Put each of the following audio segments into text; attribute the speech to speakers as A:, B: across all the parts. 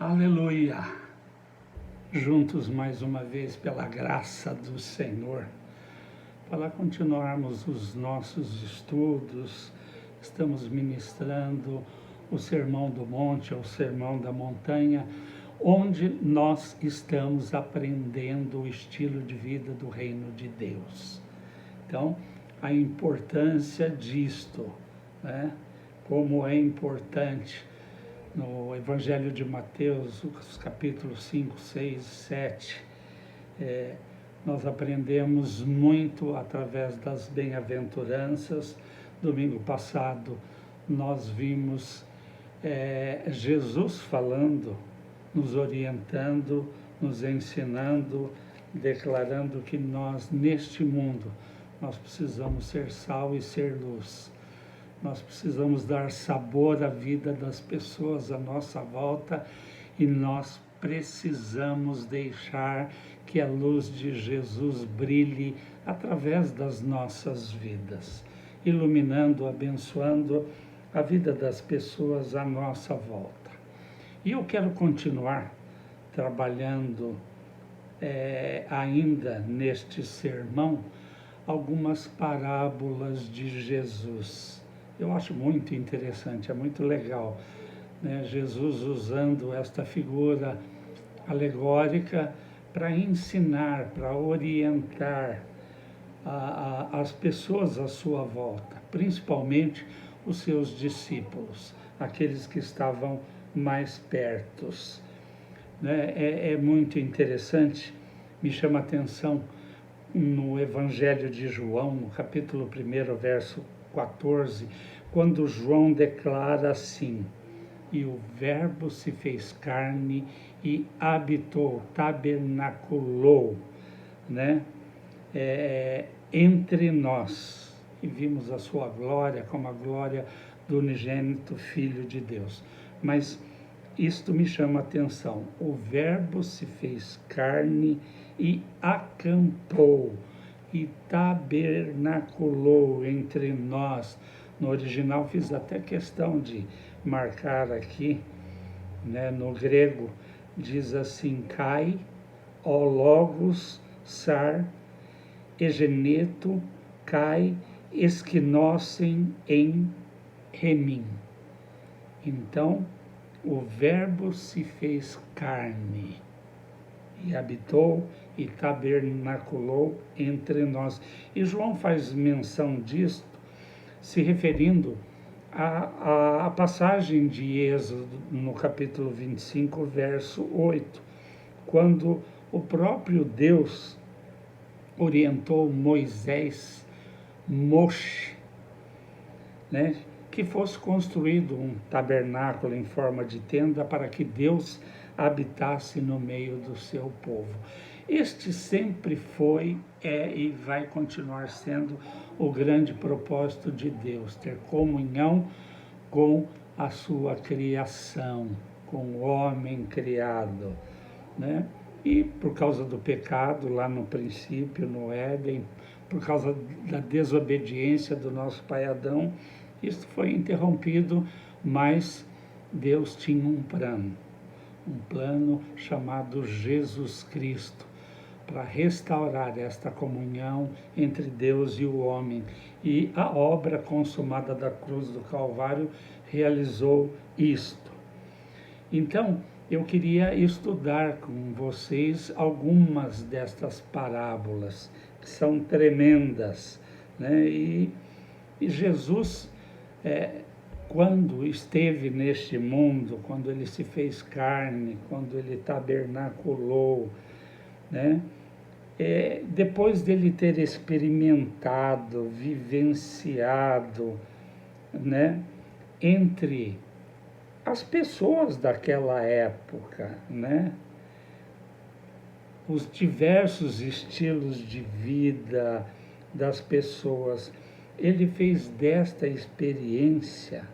A: Aleluia! Juntos mais uma vez pela graça do Senhor, para continuarmos os nossos estudos. Estamos ministrando o Sermão do Monte, ou Sermão da Montanha, onde nós estamos aprendendo o estilo de vida do Reino de Deus. Então, a importância disto, né? Como é importante. No Evangelho de Mateus, os capítulos 5, 6, 7, nós aprendemos muito através das bem-aventuranças. Domingo passado nós vimos Jesus falando, nos orientando, nos ensinando, declarando que nós, neste mundo, nós precisamos ser sal e ser luz. Nós precisamos dar sabor à vida das pessoas à nossa volta e nós precisamos deixar que a luz de Jesus brilhe através das nossas vidas, iluminando, abençoando a vida das pessoas à nossa volta. E eu quero continuar trabalhando ainda neste sermão algumas parábolas de Jesus. Eu acho muito interessante, é muito legal, né? Jesus usando esta figura alegórica para ensinar, para orientar as pessoas à sua volta, principalmente os seus discípulos, aqueles que estavam mais pertos, né? É muito interessante, me chama a atenção no Evangelho de João, no capítulo 1, verso 14, quando João declara assim: e o Verbo se fez carne e habitou, tabernaculou, né? Entre nós, e vimos a sua glória como a glória do unigênito Filho de Deus. Mas isto me chama a atenção: o Verbo se fez carne e acampou, e tabernaculou entre nós. No original fiz até questão de marcar aqui, né? No grego diz assim: kai, o logos, sar, egeneto, kai, esquinossen em remim. Então, o Verbo se fez carne e habitou e tabernaculou entre nós. E João faz menção disto, se referindo à passagem de Êxodo, no capítulo 25, verso 8, quando o próprio Deus orientou Moisés, Moshe, né, que fosse construído um tabernáculo em forma de tenda para que Deus habitasse no meio do seu povo. Este sempre foi, e vai continuar sendo o grande propósito de Deus, ter comunhão com a sua criação, com o homem criado, né? E por causa do pecado, lá no princípio, no Éden, por causa da desobediência do nosso pai Adão, isso foi interrompido, mas Deus tinha um plano chamado Jesus Cristo, para restaurar esta comunhão entre Deus e o homem. E a obra consumada da cruz do Calvário realizou isto. Então, eu queria estudar com vocês algumas destas parábolas, que são tremendas, né? E Jesus, quando esteve neste mundo, quando ele se fez carne, quando ele tabernaculou, né? Depois dele ter experimentado, vivenciado, né, entre as pessoas daquela época, né, os diversos estilos de vida das pessoas, ele fez desta experiência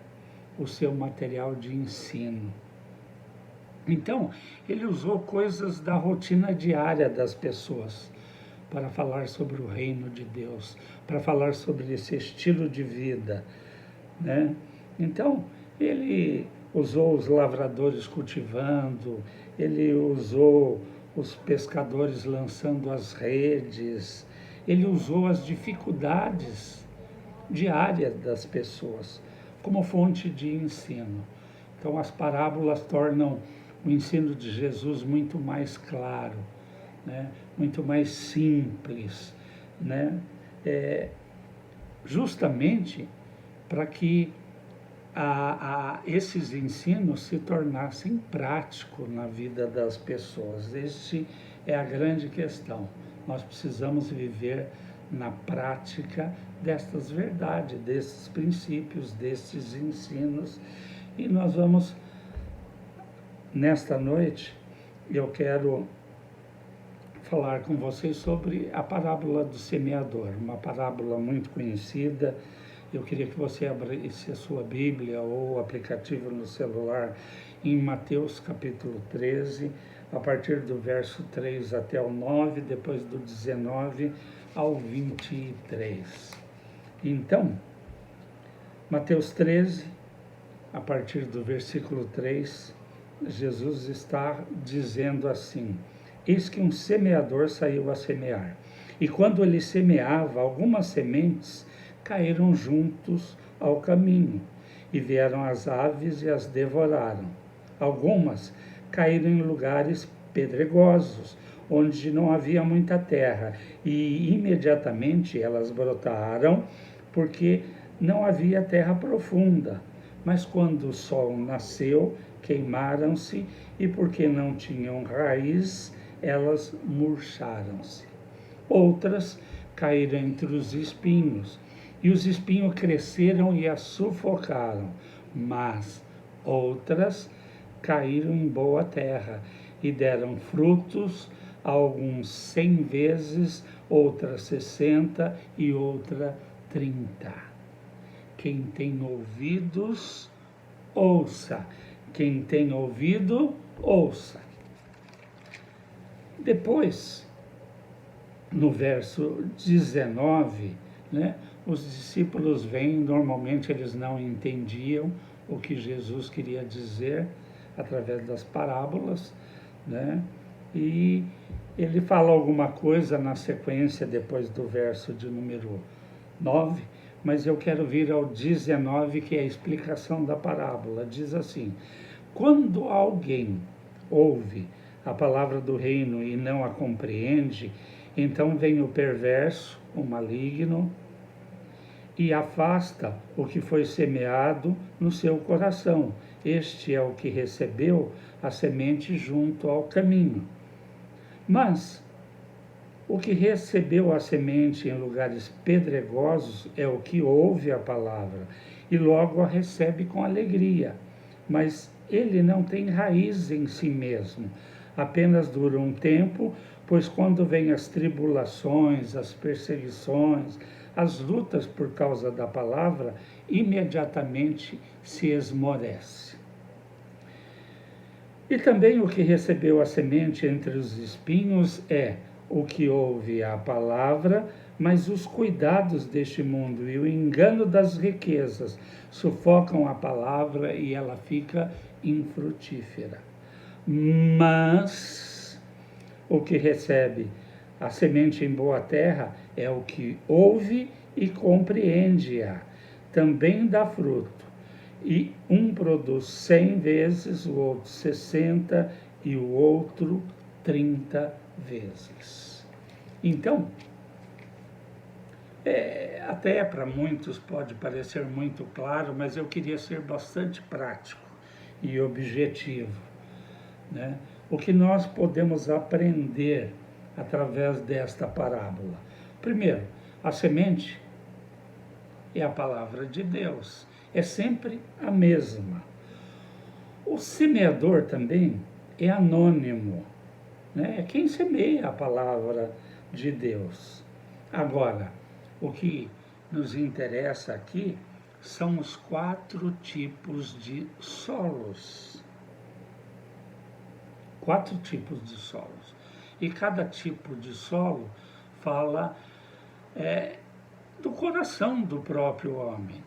A: o seu material de ensino. Então, ele usou coisas da rotina diária das pessoas para falar sobre o reino de Deus, para falar sobre esse estilo de vida, né? Então, ele usou os lavradores cultivando, ele usou os pescadores lançando as redes, ele usou as dificuldades diárias das pessoas como fonte de ensino. Então as parábolas tornam o ensino de Jesus muito mais claro, né? Muito mais simples, né? Justamente para que esses ensinos se tornassem práticos na vida das pessoas. Este é a grande questão. Nós precisamos viver na prática destas verdades, desses princípios, desses ensinos. E nós vamos, nesta noite, eu quero falar com vocês sobre a parábola do semeador, uma parábola muito conhecida. Eu queria que você abrisse a sua Bíblia ou o aplicativo no celular em Mateus capítulo 13, a partir do verso 3 até o 9, depois do 19 ao 23. Então, Mateus 13, a partir do versículo 3, Jesus está dizendo assim: eis que um semeador saiu a semear, e quando ele semeava, algumas sementes caíram juntos ao caminho, e vieram as aves e as devoraram. Algumas caíram em lugares pedregosos, onde não havia muita terra, e imediatamente elas brotaram, porque não havia terra profunda. Mas quando o sol nasceu, queimaram-se, e porque não tinham raiz, elas murcharam-se. Outras caíram entre os espinhos, e os espinhos cresceram e as sufocaram. Mas outras caíram em boa terra e deram frutos, alguns 100 vezes, outras 60 e outra 30. Quem tem ouvidos, ouça. Quem tem ouvido, ouça. Depois, no verso 19, né, os discípulos vêm, normalmente eles não entendiam o que Jesus queria dizer através das parábolas, né, e ele fala alguma coisa na sequência depois do verso de número 9, mas eu quero vir ao 19, que é a explicação da parábola. Diz assim: quando alguém ouve a palavra do reino e não a compreende, então vem o perverso, o maligno, e afasta o que foi semeado no seu coração. Este é o que recebeu a semente junto ao caminho. Mas o que recebeu a semente em lugares pedregosos é o que ouve a palavra e logo a recebe com alegria, mas ele não tem raiz em si mesmo, apenas dura um tempo, pois quando vêm as tribulações, as perseguições, as lutas por causa da palavra, imediatamente se esmorece. E também o que recebeu a semente entre os espinhos é o que ouve a palavra, mas os cuidados deste mundo e o engano das riquezas sufocam a palavra e ela fica infrutífera. Mas o que recebe a semente em boa terra é o que ouve e compreende-a, também dá fruto. E um produz 100 vezes, o outro 60 e o outro 30 vezes. Então, até para muitos pode parecer muito claro, mas eu queria ser bastante prático e objetivo, né? O que nós podemos aprender através desta parábola? Primeiro, a semente é a palavra de Deus, é sempre a mesma. O semeador também é anônimo, né? É quem semeia a palavra de Deus. Agora, o que nos interessa aqui são os 4 tipos de solos. 4 tipos de solos. E cada tipo de solo fala do coração do próprio homem.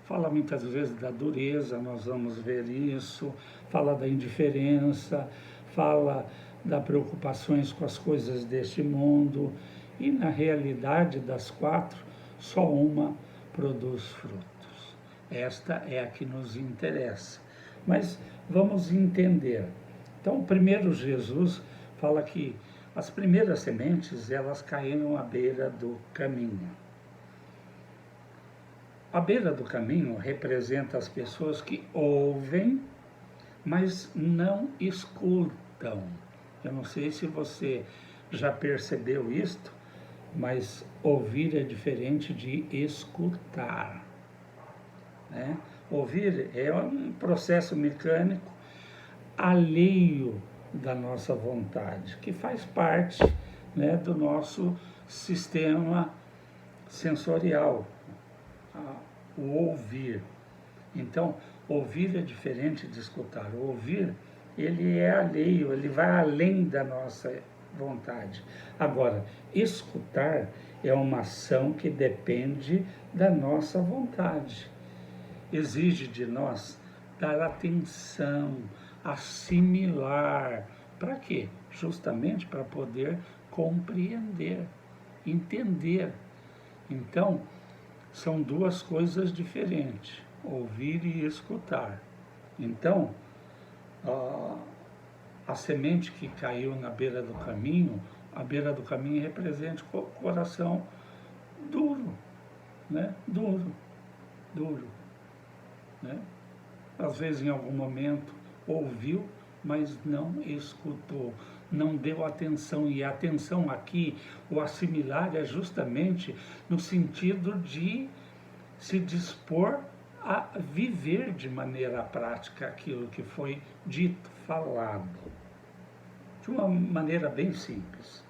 A: fala muitas vezes da dureza, nós vamos ver isso, fala da indiferença, fala das preocupações com as coisas deste mundo, e na realidade das quatro, só uma produz frutos. Esta é a que nos interessa. Mas vamos entender. Então, primeiro Jesus fala que as primeiras sementes, elas caíram à beira do caminho. A beira do caminho representa as pessoas que ouvem, mas não escutam. Eu não sei se você já percebeu isto, mas ouvir é diferente de escutar, né? Ouvir é um processo mecânico alheio da nossa vontade, que faz parte, né, do nosso sistema sensorial, o ouvir. Então, ouvir é diferente de escutar. O ouvir, ele é alheio, ele vai além da nossa vontade. Agora, escutar é uma ação que depende da nossa vontade. Exige de nós dar atenção, assimilar. Para quê? Justamente para poder compreender, entender. Então, são duas coisas diferentes, ouvir e escutar. Então, a semente que caiu na beira do caminho, a beira do caminho representa o coração duro, né? Duro, né? Às vezes, em algum momento, ouviu, mas não escutou, não deu atenção. E a atenção aqui, o assimilar, é justamente no sentido de se dispor a viver de maneira prática aquilo que foi dito, falado, de uma maneira bem simples.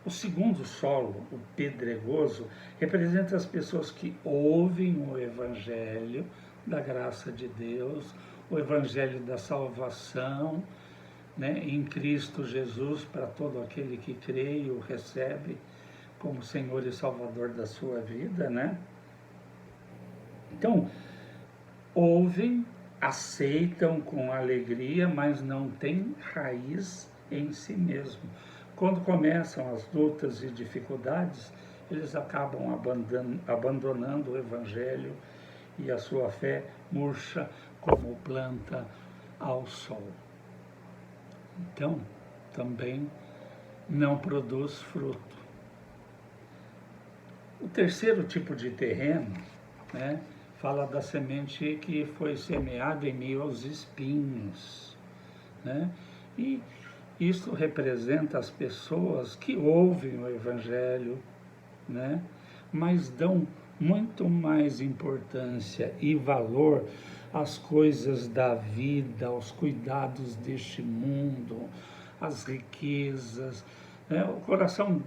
A: O segundo solo, o pedregoso, representa as pessoas que ouvem o Evangelho da graça de Deus, o Evangelho da salvação, né, em Cristo Jesus, para todo aquele que crê e o recebe como Senhor e Salvador da sua vida, né? Então, ouvem, aceitam com alegria, mas não têm raiz em si mesmo. Quando começam as lutas e dificuldades, eles acabam abandonando o Evangelho e a sua fé murcha como planta ao sol. Então, também não produz fruto. O terceiro tipo de terreno, né, fala da semente que foi semeada em meio aos espinhos, né? E isso representa as pessoas que ouvem o Evangelho, né, mas dão muito mais importância e valor às coisas da vida, aos cuidados deste mundo, às riquezas, né? O coração,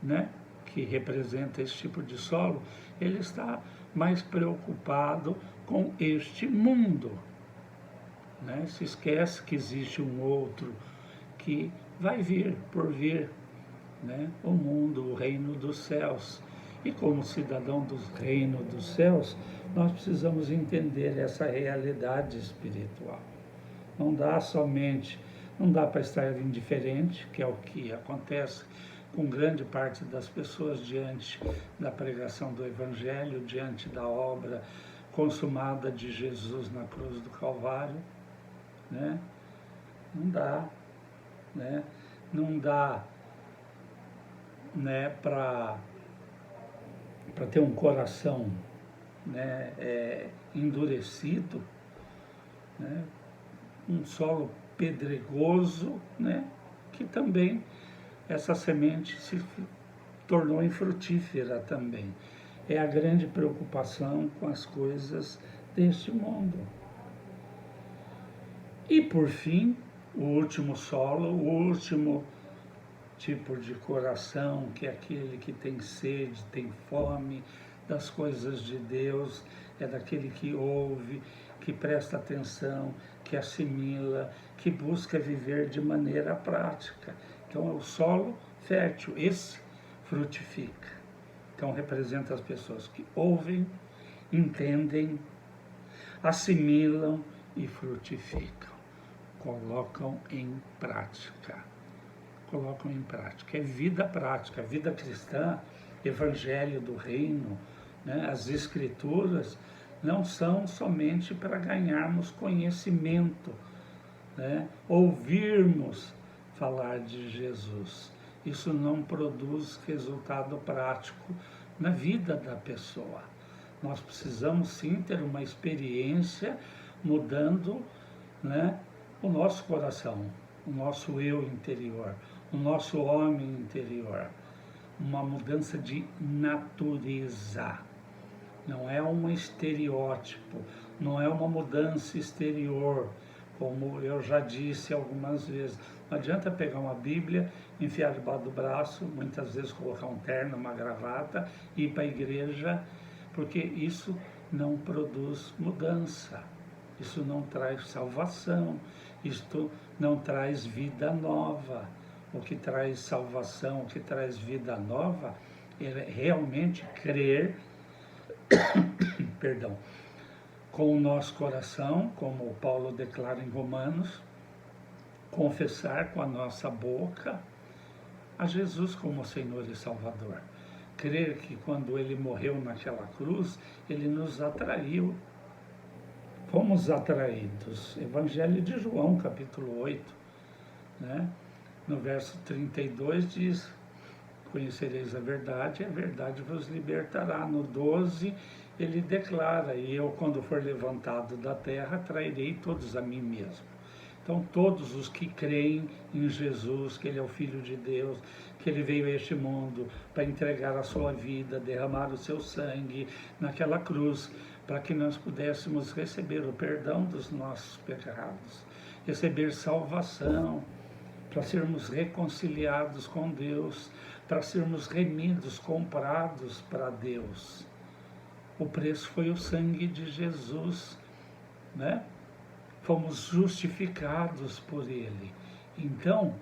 A: né, que representa esse tipo de solo, ele está mais preocupado com este mundo, né? Se esquece que existe um outro que vai vir, por vir, né? O mundo, o reino dos céus. E como cidadão do reino dos céus, nós precisamos entender essa realidade espiritual. Não dá para estar indiferente, que é o que acontece com grande parte das pessoas diante da pregação do Evangelho, diante da obra consumada de Jesus na cruz do Calvário, né? Não dá, né? Não dá, né, para ter um coração, né, endurecido, né, um solo pedregoso, né, que também essa semente se tornou infrutífera também. É a grande preocupação com as coisas deste mundo. E por fim, o último solo, o último tipo de coração, que é aquele que tem sede, tem fome das coisas de Deus, é daquele que ouve, que presta atenção, que assimila, que busca viver de maneira prática. Então é o solo fértil, esse frutifica. Então representa as pessoas que ouvem, entendem, assimilam e frutificam. Colocam em prática. Colocam em prática. É vida prática, vida cristã, evangelho do reino, né? As escrituras não são somente para ganharmos conhecimento, né? Ouvirmos falar de Jesus. Isso não produz resultado prático na vida da pessoa. Nós precisamos sim ter uma experiência mudando, né, o nosso coração, o nosso eu interior, o nosso homem interior. Uma mudança de natureza. Não é um estereótipo, não é uma mudança exterior, como eu já disse algumas vezes. Não adianta pegar uma Bíblia, enfiar debaixo do braço, muitas vezes colocar um terno, uma gravata, ir para a igreja, porque isso não produz mudança, isso não traz salvação, isto não traz vida nova. O que traz salvação, o que traz vida nova, é realmente crer, perdão, com o nosso coração, como Paulo declara em Romanos, confessar com a nossa boca a Jesus como Senhor e Salvador. Crer que quando Ele morreu naquela cruz, Ele nos atraiu. Fomos atraídos. Evangelho de João, capítulo 8, né? No verso 32 diz: conhecereis a verdade vos libertará. No 12, ele declara: e eu, quando for levantado da terra, trairei todos a mim mesmo. Então, todos os que creem em Jesus, que Ele é o Filho de Deus, que Ele veio a este mundo para entregar a sua vida, derramar o seu sangue naquela cruz, para que nós pudéssemos receber o perdão dos nossos pecados, receber salvação, para sermos reconciliados com Deus, para sermos remidos, comprados para Deus. O preço foi o sangue de Jesus, né? Fomos justificados por Ele. Então,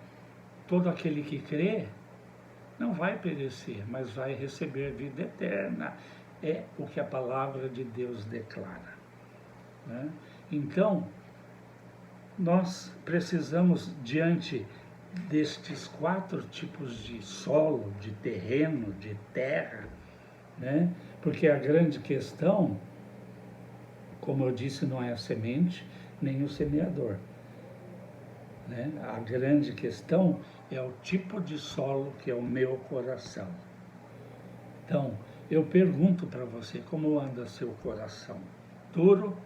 A: todo aquele que crê não vai perecer, mas vai receber vida eterna. É o que a palavra de Deus declara, né? Então, nós precisamos, diante destes 4 tipos de solo, de terreno, de terra, né? Porque a grande questão, como eu disse, não é a semente, nem o semeador, né? A grande questão é o tipo de solo que é o meu coração. Então, eu pergunto para você, como anda seu coração? Duro,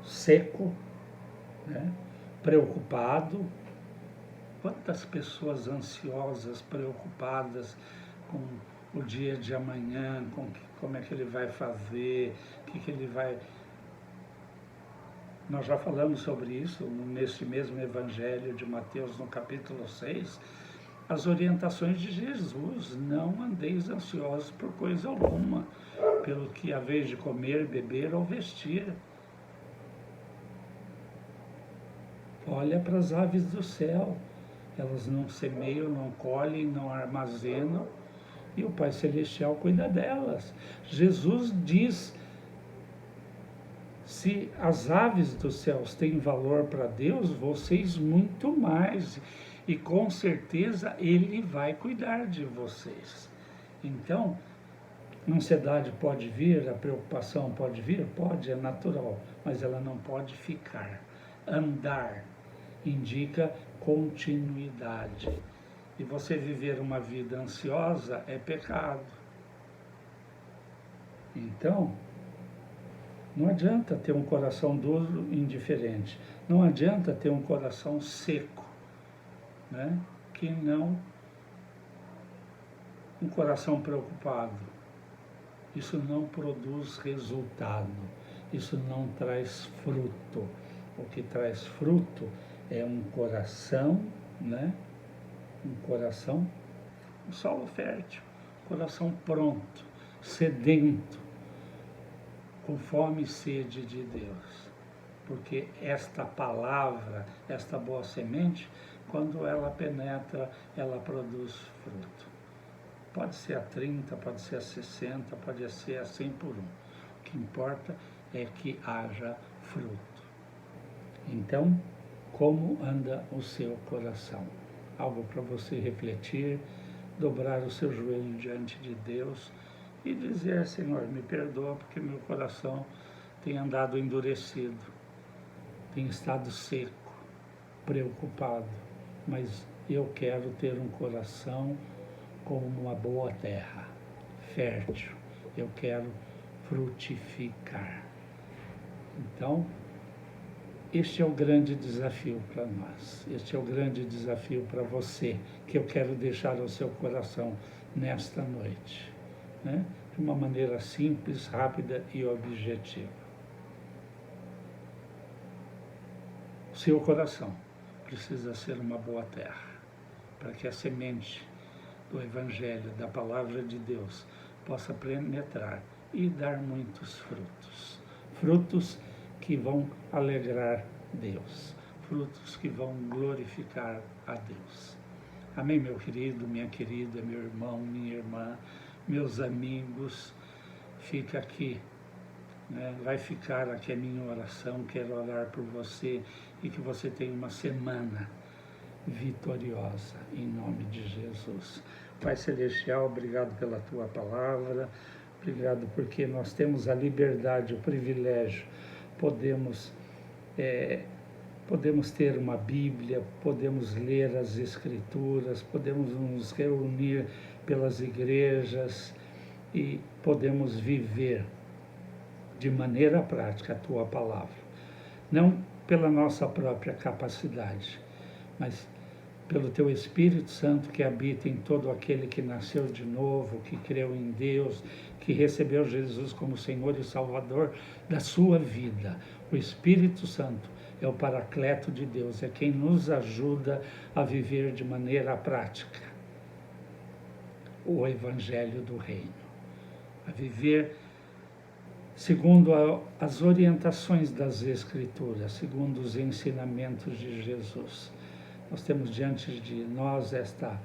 A: seco, né? Preocupado? Quantas pessoas ansiosas, preocupadas com o dia de amanhã, com como é que ele vai fazer, o que ele vai... Nós já falamos sobre isso nesse mesmo Evangelho de Mateus, no capítulo 6, as orientações de Jesus: não andeis ansiosos por coisa alguma, pelo que haveis de comer, beber ou vestir. Olha para as aves do céu, elas não semeiam, não colhem, não armazenam, e o Pai Celestial cuida delas. Jesus diz: se as aves dos céus têm valor para Deus, vocês muito mais. E com certeza Ele vai cuidar de vocês. Então, a ansiedade pode vir, a preocupação pode vir? Pode, é natural, mas ela não pode ficar. Andar indica continuidade. E você viver uma vida ansiosa é pecado. Então, não adianta ter um coração duro e indiferente. Não adianta ter um coração seco, né? Que não um coração preocupado. Isso não produz resultado. Isso não traz fruto. O que traz fruto é um coração, né? Um coração, um solo fértil, coração pronto, sedento, com fome e sede de Deus. Porque esta palavra, esta boa semente, quando ela penetra, ela produz fruto. Pode ser a 30, pode ser a 60, pode ser a 100 por 1. O que importa é que haja fruto. Então, como anda o seu coração? Algo para você refletir, dobrar o seu joelho diante de Deus e dizer: Senhor, me perdoa porque meu coração tem andado endurecido, tem estado seco, preocupado, mas eu quero ter um coração como uma boa terra, fértil. Eu quero frutificar. Então, este é o grande desafio para nós. Este é o grande desafio para você, que eu quero deixar ao seu coração nesta noite, né? De uma maneira simples, rápida e objetiva. O seu coração precisa ser uma boa terra, para que a semente do Evangelho, da Palavra de Deus, possa penetrar e dar muitos frutos. Frutos que vão alegrar Deus, frutos que vão glorificar a Deus. Amém, meu querido, minha querida, meu irmão, minha irmã, meus amigos. Fica aqui, né? Vai ficar aqui a minha oração. Quero orar por você e que você tenha uma semana vitoriosa, em nome de Jesus. Pai Celestial, obrigado pela Tua palavra, obrigado porque nós temos a liberdade, o privilégio, podemos ter uma Bíblia, podemos ler as Escrituras, podemos nos reunir pelas igrejas e podemos viver de maneira prática a Tua palavra. Não pela nossa própria capacidade, mas pelo Teu Espírito Santo que habita em todo aquele que nasceu de novo, que creu em Deus, que recebeu Jesus como Senhor e Salvador da sua vida. O Espírito Santo é o Paracleto de Deus, é quem nos ajuda a viver de maneira prática o Evangelho do Reino, a viver segundo as orientações das Escrituras, segundo os ensinamentos de Jesus. Nós temos diante de nós esta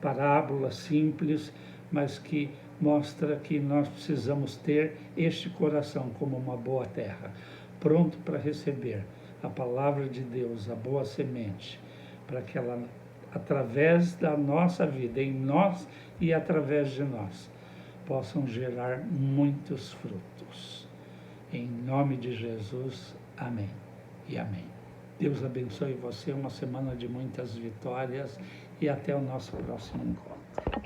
A: parábola simples, mas que mostra que nós precisamos ter este coração como uma boa terra, pronto para receber a palavra de Deus, a boa semente, para que ela, através da nossa vida, em nós e através de nós, possam gerar muitos frutos. Em nome de Jesus, amém e amém. Deus abençoe você, uma semana de muitas vitórias e até o nosso próximo encontro.